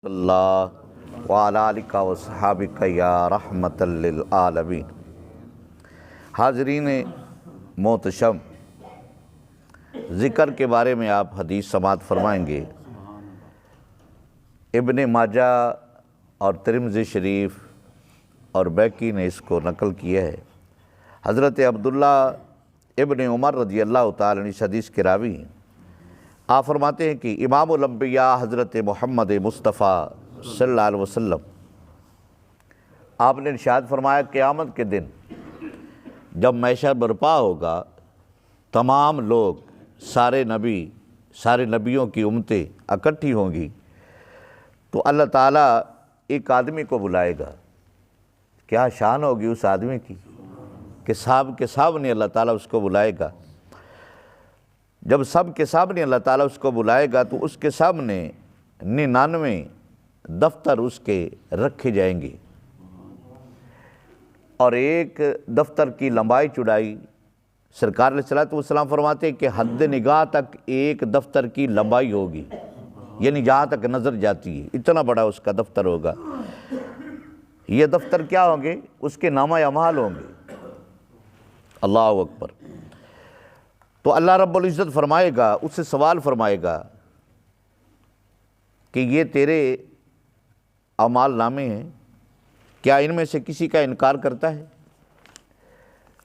اللہ وعلی آلک و صحابک یا رحمت للعالمین۔ حاضرین محتشم، ذکر کے بارے میں آپ حدیث سماعت فرمائیں گے۔ ابن ماجہ اور ترمذی شریف اور بیکی نے اس کو نقل کیا ہے۔ حضرت عبداللہ ابن عمر رضی اللہ تعالیٰ عنہ اس حدیث کے راوی ہیں۔ آپ فرماتے ہیں کہ امام الانبیاء حضرت محمد مصطفیٰ صلی اللہ علیہ وسلم آپ نے ارشاد فرمایا، قیامت کے دن جب محشر برپا ہوگا، تمام لوگ، سارے نبیوں کی امتیں اکٹھی ہوں گی، تو اللہ تعالیٰ ایک آدمی کو بلائے گا۔ کیا شان ہوگی اس آدمی کی کہ سب کے سامنے اللہ تعالیٰ اس کو بلائے گا۔ جب سب کے سامنے اللہ تعالیٰ اس کو بلائے گا تو اس کے سامنے 99 دفتر اس کے رکھے جائیں گے، اور ایک دفتر کی لمبائی چوڑائی سرکار علیہ الصلوۃ والسلام فرماتے ہیں کہ حد نگاہ تک ایک دفتر کی لمبائی ہوگی، یعنی جہاں تک نظر جاتی ہے اتنا بڑا اس کا دفتر ہوگا۔ یہ دفتر کیا ہوں گے؟ اس کے نامہ اعمال ہوں گے۔ اللہ اکبر۔ تو اللہ رب العزت فرمائے گا، اس سے سوال فرمائے گا کہ یہ تیرے اعمال نامے ہیں، کیا ان میں سے کسی کا انکار کرتا ہے؟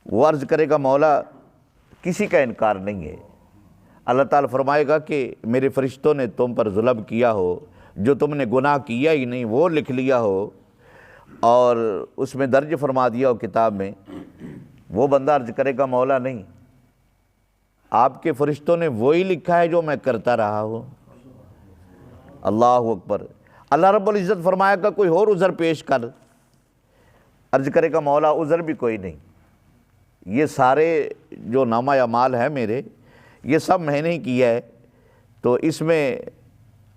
وہ عرض کرے گا، مولا کسی کا انکار نہیں ہے۔ اللہ تعالیٰ فرمائے گا کہ میرے فرشتوں نے تم پر ظلم کیا ہو، جو تم نے گناہ کیا ہی نہیں وہ لکھ لیا ہو اور اس میں درج فرما دیا ہو کتاب میں۔ وہ بندہ عرض کرے گا، مولا نہیں، آپ کے فرشتوں نے وہی لکھا ہے جو میں کرتا رہا ہوں۔ اللہ اکبر۔ اللہ رب العزت فرمائے گا، کوئی اور عذر پیش کر۔ عرض کرے گا، مولا عذر بھی کوئی نہیں، یہ سارے جو نامہ اعمال ہے میرے، یہ سب میں نے ہی کیا ہے، تو اس میں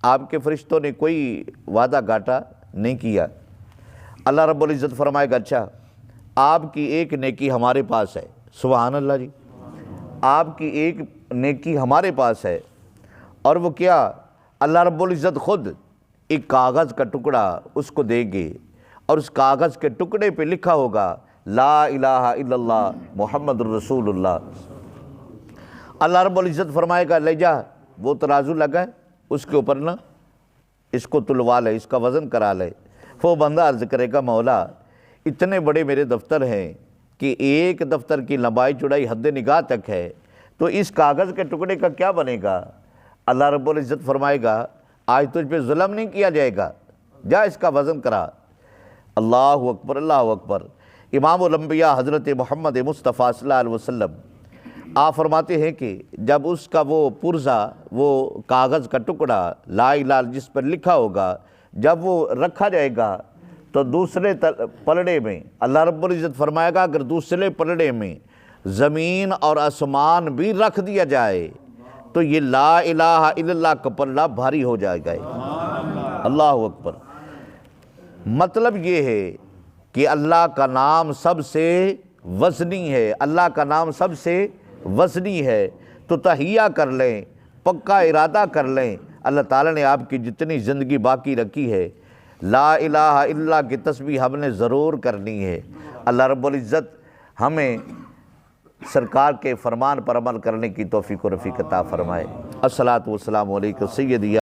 آپ کے فرشتوں نے کوئی وعدہ گھاٹا نہیں کیا۔ اللہ رب العزت فرمائے گا، اچھا آپ کی ایک نیکی ہمارے پاس ہے۔ سبحان اللہ جی، آپ کی ایک نیکی ہمارے پاس ہے، اور وہ کیا؟ اللہ رب العزت خود ایک کاغذ کا ٹکڑا اس کو دے گے، اور اس کاغذ کے ٹکڑے پہ لکھا ہوگا لا الہ الا اللہ محمد الرسول اللہ۔ اللہ رب العزت فرمائے گا، لے جا، وہ ترازو لگا ہے اس کے اوپر نا اس کو تلوا لے، اس کا وزن کرا لے۔ وہ بندہ عرض کرے گا، مولا اتنے بڑے میرے دفتر ہیں کہ ایک دفتر کی لمبائی چوڑائی حد نگاہ تک ہے، تو اس کاغذ کے ٹکڑے کا کیا بنے گا؟ اللہ رب العزت فرمائے گا، آج تجھ پہ ظلم نہیں کیا جائے گا، جا اس کا وزن کرا۔ اللہ اکبر، اللہ اکبر۔ امام الانبیاء حضرت محمد مصطفیٰ صلی اللہ علیہ وسلم آپ فرماتے ہیں کہ جب اس کا وہ پرزہ، وہ کاغذ کا ٹکڑا لا الہ جس پر لکھا ہوگا، جب وہ رکھا جائے گا تو دوسرے پلڑے میں اللہ رب العزت فرمائے گا، اگر دوسرے پلڑے میں زمین اور آسمان بھی رکھ دیا جائے تو یہ لا الہ الا اللہ کا پلڑا بھاری ہو جائے گا۔ اللہ اکبر۔ مطلب یہ ہے کہ اللہ کا نام سب سے وزنی ہے، اللہ کا نام سب سے وزنی ہے، تو تہیہ کر لیں، پکا ارادہ کر لیں، اللہ تعالیٰ نے آپ کی جتنی زندگی باقی رکھی ہے، لا الہ الا اللہ کی تسبیح ہم نے ضرور کرنی ہے۔ اللہ رب العزت ہمیں سرکار کے فرمان پر عمل کرنے کی توفیق و رفیق عطا فرمائے۔ الصلاۃ والسلام علیکم سیدی